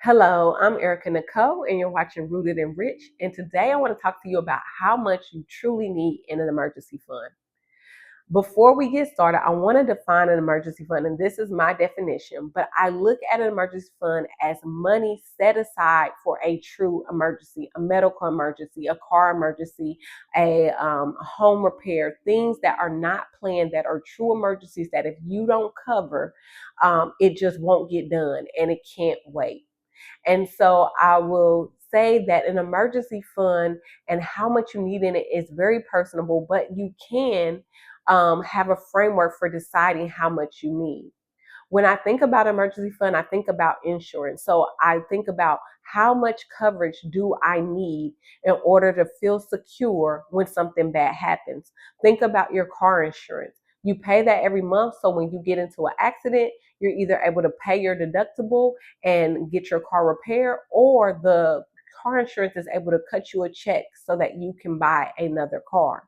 Hello, I'm Erica Nicole, and you're watching Rooted and Rich. And today I want to talk to you about how much you truly need in an emergency fund. Before we get started, I want to define an emergency fund, and this is my definition. But I look at an emergency fund as money set aside for a true emergency, a medical emergency, a car emergency, a home repair, things that are not planned, that are true emergencies that if you don't cover, it just won't get done and it can't wait. And so I will say that an emergency fund and how much you need in it is very personable, but you can have a framework for deciding how much you need. When I think about emergency fund, I think about insurance. So I think about how much coverage do I need in order to feel secure when something bad happens. Think about your car insurance. You pay that every month. So when you get into an accident, you're either able to pay your deductible and get your car repaired, or the car insurance is able to cut you a check so that you can buy another car.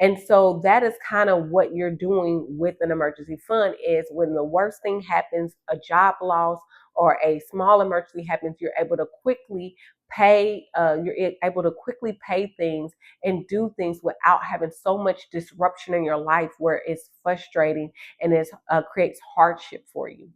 And so that is kind of what you're doing with an emergency fund is when the worst thing happens, a job loss or a small emergency happens, you're able to quickly pay things and do things without having so much disruption in your life where it's frustrating and it creates hardship for you.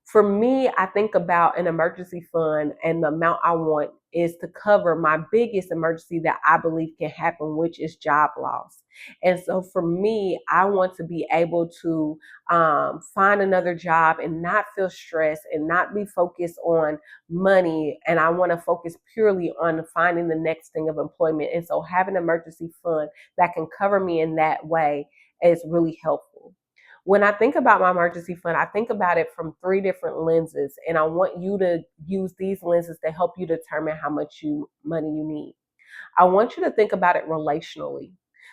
For me, I think about an emergency fund, and the amount I want is to cover my biggest emergency that I believe can happen, which is job loss. And so for me, I want to be able to find another job and not feel stressed and not be focused on money. And I want to focus purely on finding the next thing of employment. And so having an emergency fund that can cover me in that way is really helpful. When I think about my emergency fund, I think about it from three different lenses, and I want you to use these lenses to help you determine how much money you need. I want you to think about it relationally.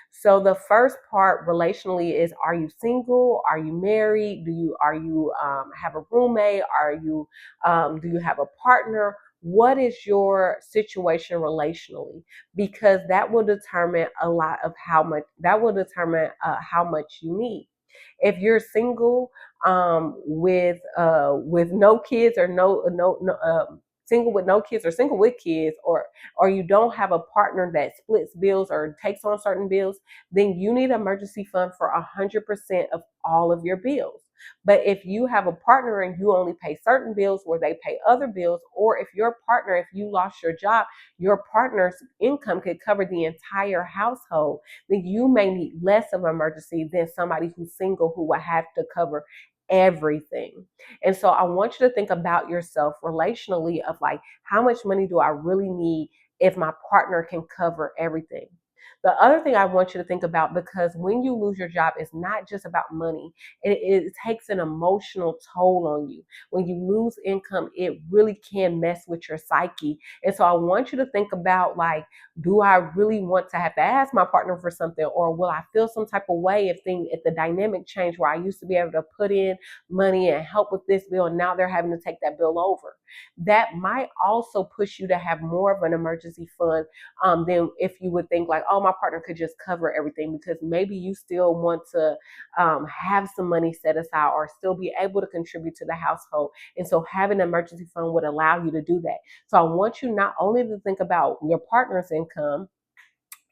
So the first part relationally is: are you single? Are you married? Do you have a roommate? Do you have a partner? What is your situation relationally? Because that will determine a lot of how much you need. If you're single, with no kids, or single with no kids, or single with kids, or you don't have a partner that splits bills or takes on certain bills, then you need an emergency fund for 100% of all of your bills. But if you have a partner and you only pay certain bills where they pay other bills, or if you lost your job, your partner's income could cover the entire household, then you may need less of an emergency than somebody who's single who will have to cover everything. And so I want you to think about yourself relationally of like, how much money do I really need if my partner can cover everything? The other thing I want you to think about, because when you lose your job, it's not just about money. It takes an emotional toll on you. When you lose income, it really can mess with your psyche. And so I want you to think about like, do I really want to have to ask my partner for something, or will I feel some type of way if the dynamic change where I used to be able to put in money and help with this bill, and now they're having to take that bill over? That might also push you to have more of an emergency fund than if you would think like, oh, my partner could just cover everything, because maybe you still want to have some money set aside or still be able to contribute to the household. And so having an emergency fund would allow you to do that. So I want you not only to think about your partner's income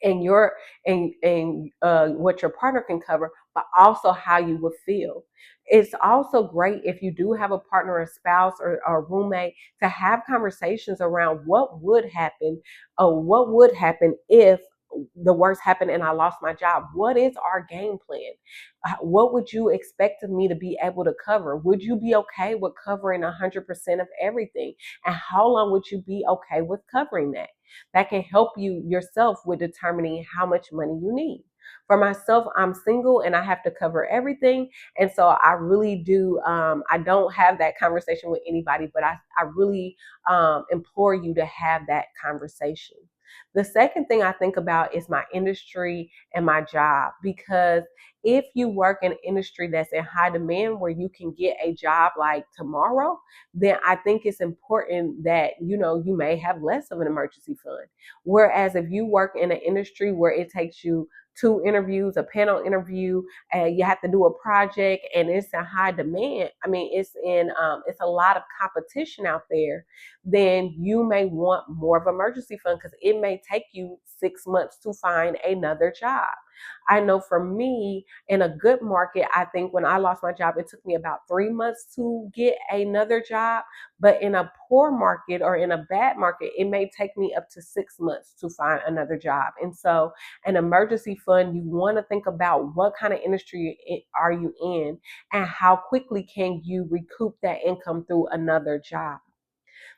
and what your partner can cover, but also how you would feel. It's also great if you do have a partner, a spouse, or a roommate, to have conversations around what would happen if the worst happened and I lost my job. What is our game plan? What would you expect of me to be able to cover? Would you be okay with covering 100% of everything? And how long would you be okay with covering that? That can help you yourself with determining how much money you need. For myself, I'm single and I have to cover everything. And so I really do, I don't have that conversation with anybody, but I really implore you to have that conversation. The second thing I think about is my industry and my job, because if you work in an industry that's in high demand where you can get a job like tomorrow, then I think it's important that you may have less of an emergency fund. Whereas if you work in an industry where it takes you 2 interviews, a panel interview, and you have to do a project, and it's in high demand. I mean, it's a lot of competition out there. Then you may want more of an emergency fund because it may take you 6 months to find another job. I know for me, in a good market, I think when I lost my job, it took me about 3 months to get another job. But in a poor market or in a bad market, it may take me up to 6 months to find another job. And so, an emergency fund, you want to think about what kind of industry are you in and how quickly can you recoup that income through another job.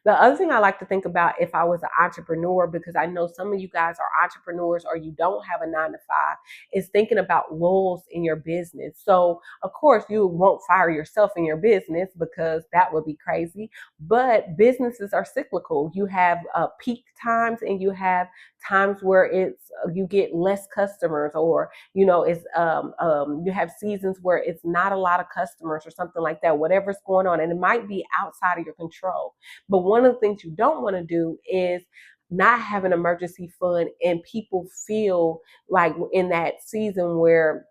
The other thing I like to think about if I was an entrepreneur, because I know some of you guys are entrepreneurs or you don't have a 9 to 5, is thinking about lulls in your business. So, of course, you won't fire yourself in your business because that would be crazy. But businesses are cyclical. You have peak times and you have times where you get less customers, or it's you have seasons where it's not a lot of customers or something like that. Whatever's going on, and it might be outside of your control. But one of the things you don't want to do is not have an emergency fund and people feel like in that season where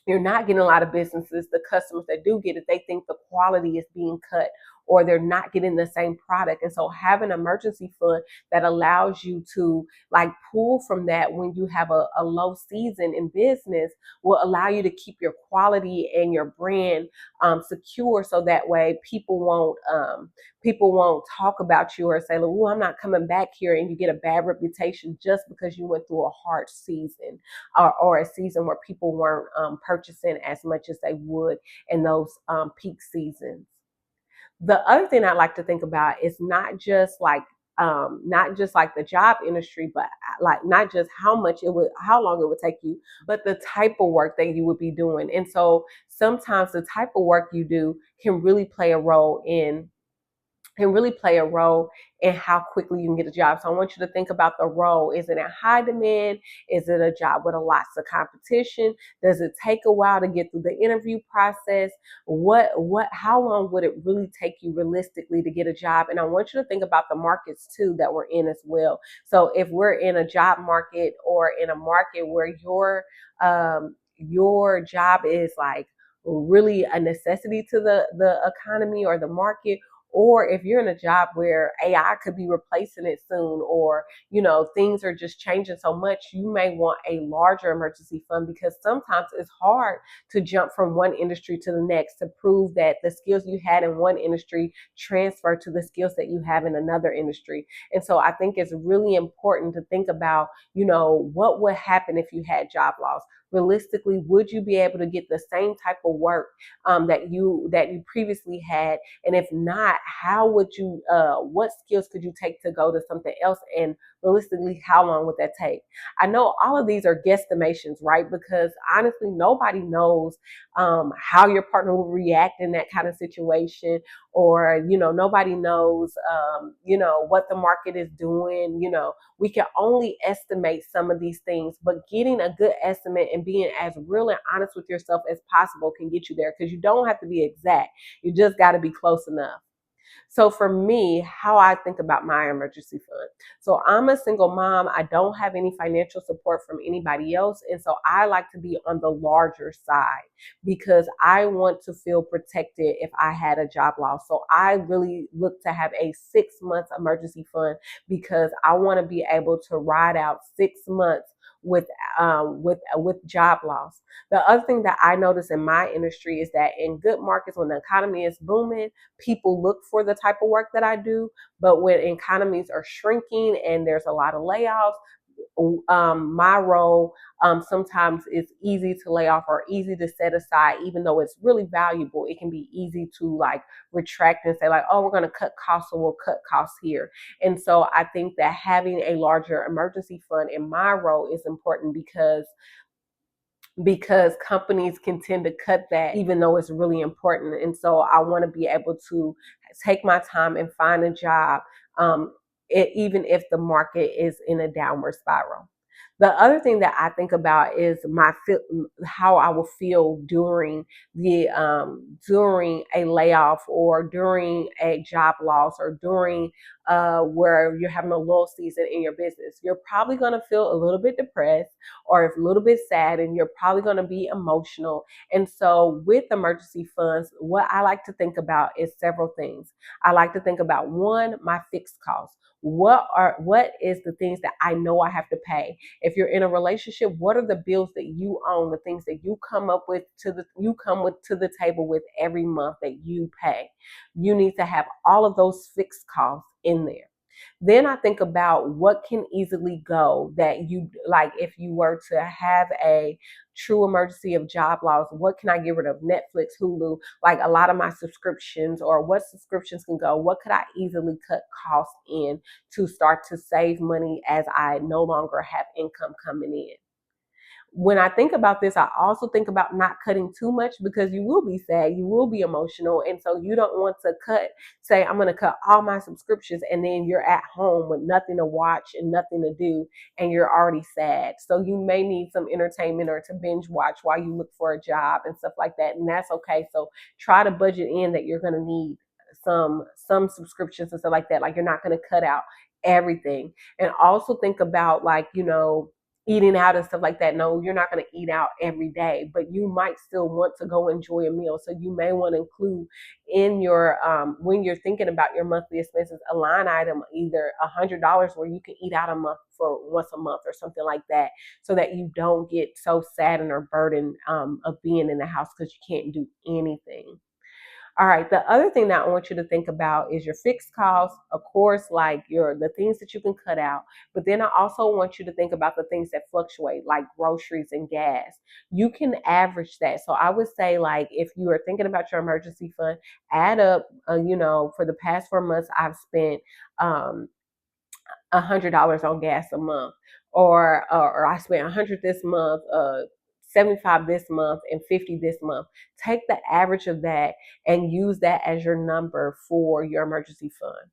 you're not getting a lot of businesses, the customers that do get it, they think the quality is being cut or they're not getting the same product. And so have an emergency fund that allows you to like pull from that when you have a low season in business will allow you to keep your quality and your brand secure, so that way people won't talk about you or say, oh, I'm not coming back here, and you get a bad reputation just because you went through a hard season, or a season where people weren't purchasing as much as they would in those peak seasons. The other thing I like to think about is not just like the job industry, but like not just how long it would take you, but the type of work that you would be doing. And so sometimes the type of work you do can really play a role in how quickly you can get a job. So I want you to think about the role. Is it in high demand? Is it a job with a lots of competition? Does it take a while to get through the interview process? How long would it really take you realistically to get a job? And I want you to think about the markets too that we're in as well. So if we're in a job market or in a market where your job is like really a necessity to the economy or the market, or if you're in a job where AI could be replacing it soon, or things are just changing so much, you may want a larger emergency fund, because sometimes it's hard to jump from one industry to the next to prove that the skills you had in one industry transfer to the skills that you have in another industry. And so I think it's really important to think about, what would happen if you had job loss. Realistically, would you be able to get the same type of work that you previously had? And if not, how would you what skills could you take to go to something else? And realistically, how long would that take? I know all of these are guesstimations, right? Because honestly, nobody knows how your partner will react in that kind of situation, or nobody knows what the market is doing. We can only estimate some of these things, but getting a good estimate and being as real and honest with yourself as possible can get you there, because you don't have to be exact. You just got to be close enough. So for me, how I think about my emergency fund. So I'm a single mom. I don't have any financial support from anybody else. And so I like to be on the larger side because I want to feel protected if I had a job loss. So I really look to have a 6 month emergency fund because I want to be able to ride out 6 months with job loss. The other thing that I notice in my industry is that in good markets, when the economy is booming, people look for the type of work that I do. But when economies are shrinking and there's a lot of layoffs, my role sometimes is easy to lay off or easy to set aside. Even though it's really valuable, it can be easy to like retract and say like, oh, we're going to cut costs, so we'll cut costs here. And so I think that having a larger emergency fund in my role is important because companies can tend to cut that even though it's really important. And so I want to be able to take my time and find a job, even if the market is in a downward spiral. The other thing that I think about is how I will feel during a layoff or during a job loss or during where you're having a lull season in your business. You're probably going to feel a little bit depressed or a little bit sad, and you're probably going to be emotional. And so, with emergency funds, what I like to think about is several things. I like to think about one, my fixed costs. What is the things that I know I have to pay? If you're in a relationship, what are the bills that you own, the things that you come up with to the table with every month that you pay? You need to have all of those fixed costs in there. Then I think about what can easily go that you like if you were to have a true emergency of job loss, what can I get rid of? Netflix, Hulu, like a lot of my subscriptions, or what subscriptions can go? What could I easily cut costs in to start to save money as I no longer have income coming in? When I think about this, I also think about not cutting too much, because you will be sad, you will be emotional. And so you don't want to say, I'm going to cut all my subscriptions, and then you're at home with nothing to watch and nothing to do, and you're already sad. So you may need some entertainment or to binge watch while you look for a job and stuff like that. And that's okay. So try to budget in that you're going to need some subscriptions and stuff like that. Like, you're not going to cut out everything. And also think about, like, eating out and stuff like that. No, you're not going to eat out every day, but you might still want to go enjoy a meal. So you may want to include in your when you're thinking about your monthly expenses, a line item, either $100 where you can eat out a month for once a month or something like that, so that you don't get so saddened or burdened of being in the house because you can't do anything. All right. The other thing that I want you to think about is your fixed costs, of course, like the things that you can cut out. But then I also want you to think about the things that fluctuate, like groceries and gas. You can average that. So I would say, like, if you are thinking about your emergency fund, add up. For the past 4 months, I've spent $100 on gas a month, or I spent 100 this month, 75 this month, and 50 this month. Take the average of that and use that as your number for your emergency fund.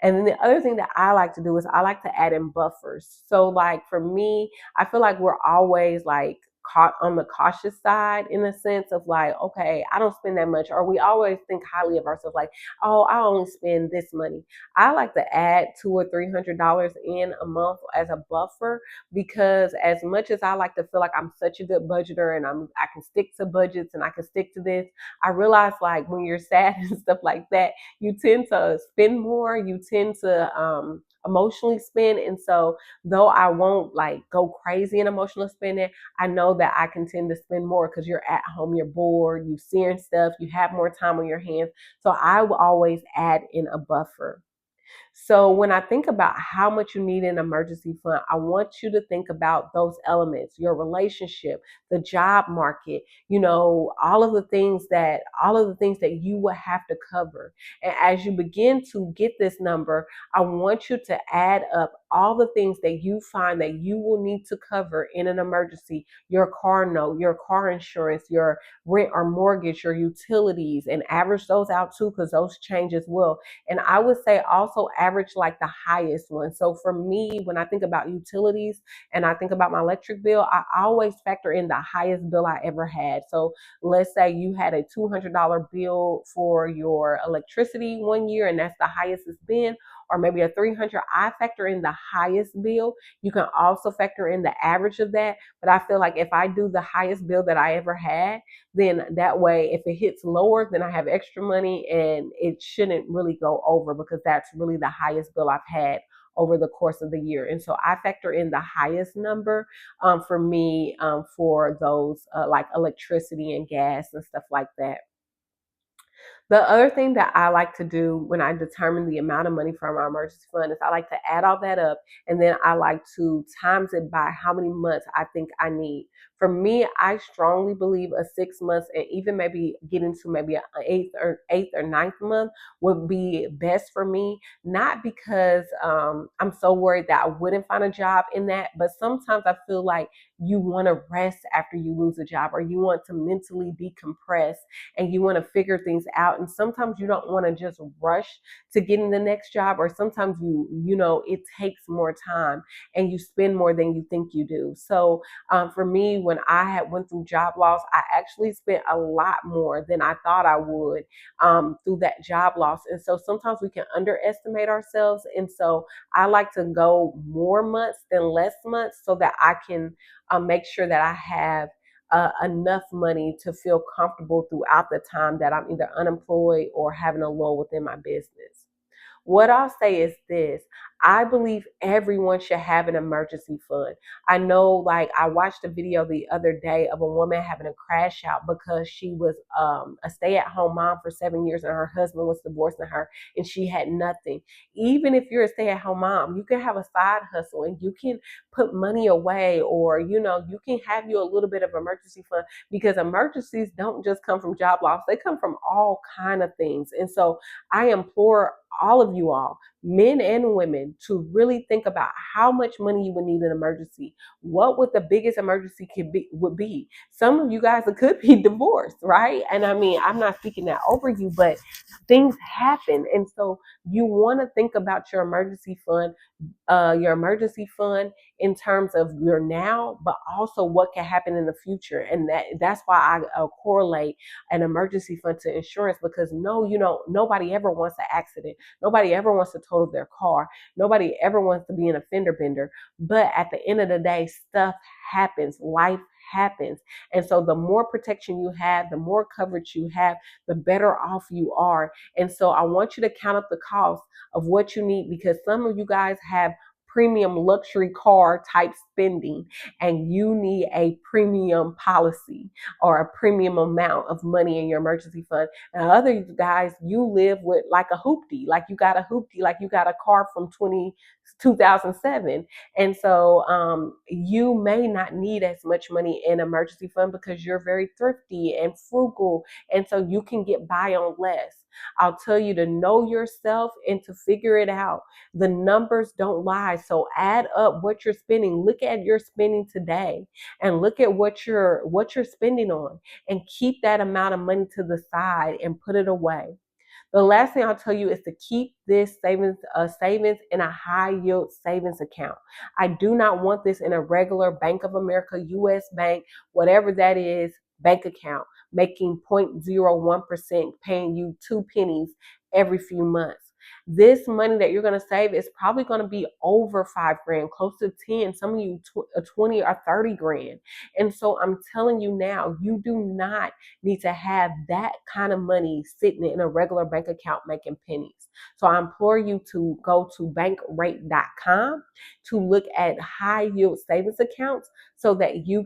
And then the other thing that I like to do is I like to add in buffers. So, like, for me, I feel like we're always like caught on the cautious side, in the sense of like, okay, I don't spend that much, or we always think highly of ourselves, like, oh, I only spend this money. I like to add $200 or $300 in a month as a buffer, because as much as I like to feel like I'm such a good budgeter and I can stick to budgets and I can stick to this, I realize, like, when you're sad and stuff like that, you tend to spend more, you tend to emotionally spend. And so, though I won't like go crazy in emotional spending, I know that I can tend to spend more because you're at home, you're bored, you're seeing stuff, you have more time on your hands. So I will always add in a buffer. So when I think about how much you need in an emergency fund, I want you to think about those elements: your relationship, the job market, all of the things that you will have to cover. And as you begin to get this number, I want you to add up all the things that you find that you will need to cover in an emergency: your car note, your car insurance, your rent or mortgage, your utilities, and average those out too, because those change as well. And I would say also average like the highest one. So for me, when I think about utilities and I think about my electric bill, I always factor in the highest bill I ever had. So let's say you had a $200 bill for your electricity one year, and that's the highest it's been, or maybe a 300. I factor in the highest bill. You can also factor in the average of that. But I feel like if I do the highest bill that I ever had, then that way, if it hits lower, then I have extra money, and it shouldn't really go over, because that's really the highest bill I've had over the course of the year. And so I factor in the highest number for me, for those like electricity and gas and stuff like that. The other thing that I like to do when I determine the amount of money from our emergency fund is I like to add all that up, and then I like to times it by how many months I think I need. For me, I strongly believe a 6 months, and even maybe get into maybe an eighth or ninth month would be best for me. Not because I'm so worried that I wouldn't find a job in that, but sometimes I feel like you want to rest after you lose a job, or you want to mentally decompress and you want to figure things out. And sometimes you don't want to just rush to getting the next job, or sometimes it takes more time and you spend more than you think you do. So for me, when I had went through job loss, I actually spent a lot more than I thought I would through that job loss. And so sometimes we can underestimate ourselves. And so I like to go more months than less months so that I can make sure that I have enough money to feel comfortable throughout the time that I'm either unemployed or having a lull within my business. What I'll say is this: I believe everyone should have an emergency fund. I know, like, I watched a video the other day of a woman having a crash out because she was a stay at home mom for 7 years and her husband was divorcing her and she had nothing. Even if you're a stay at home mom, you can have a side hustle and you can put money away, or, you can have you a little bit of emergency fund, because emergencies don't just come from job loss, they come from all kind of things. And so I implore all of you all, men and women, to really think about how much money you would need in an emergency. What would the biggest emergency would be? Some of you guys, it could be divorce, right? And I mean, I'm not speaking that over you, but things happen. And so you want to think about your emergency fund in terms of your now, but also what can happen in the future. And that's why I correlate an emergency fund to insurance, because no, nobody ever wants an accident. Nobody ever wants to total their car. Nobody ever wants to be an offender bender. But at the end of the day, stuff happens. Life happens. And so the more protection you have, the more coverage you have, the better off you are. And so I want you to count up the cost of what you need, because some of you guys have premium luxury car type spending and you need a premium policy or a premium amount of money in your emergency fund. And other guys, you live with like a hoopty, like you got a car from 2007. And so you may not need as much money in emergency fund because you're very thrifty and frugal, and so you can get by on less. I'll tell you to know yourself and to figure it out. The numbers don't lie. So add up what you're spending. Look at your spending today and look at what you're spending on, and keep that amount of money to the side and put it away. The last thing I'll tell you is to keep this savings in a high yield savings account. I do not want this in a regular Bank of America, US Bank, whatever that is, bank account, making 0.01%, paying you 2 pennies every few months. This money that you're going to save is probably going to be over 5 grand, close to 10, some of you 20 or 30 grand. And so I'm telling you now, you do not need to have that kind of money sitting in a regular bank account making pennies. So I implore you to go to bankrate.com to look at high yield savings accounts so that you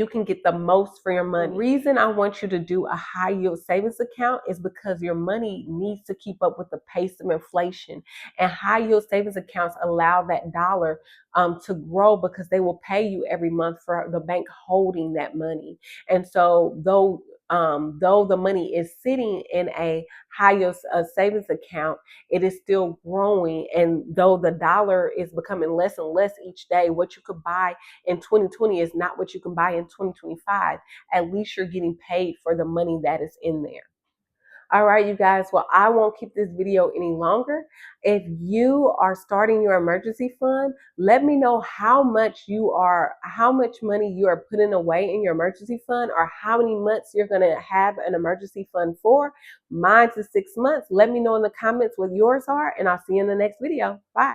can get the most for your money. The reason I want you to do a high yield savings account is because your money needs to keep up with the pace of inflation. And high yield savings accounts allow that dollar to grow because they will pay you every month for the bank holding that money. And so though the money is sitting in a high yield savings account, it is still growing. And though the dollar is becoming less and less each day, what you could buy in 2020 is not what you can buy in 2025. At least you're getting paid for the money that is in there. All right, you guys. Well, I won't keep this video any longer. If you are starting your emergency fund, let me know how much money you are putting away in your emergency fund, or how many months you're going to have an emergency fund for. Mine's is 6 months. Let me know in the comments what yours are, and I'll see you in the next video. Bye.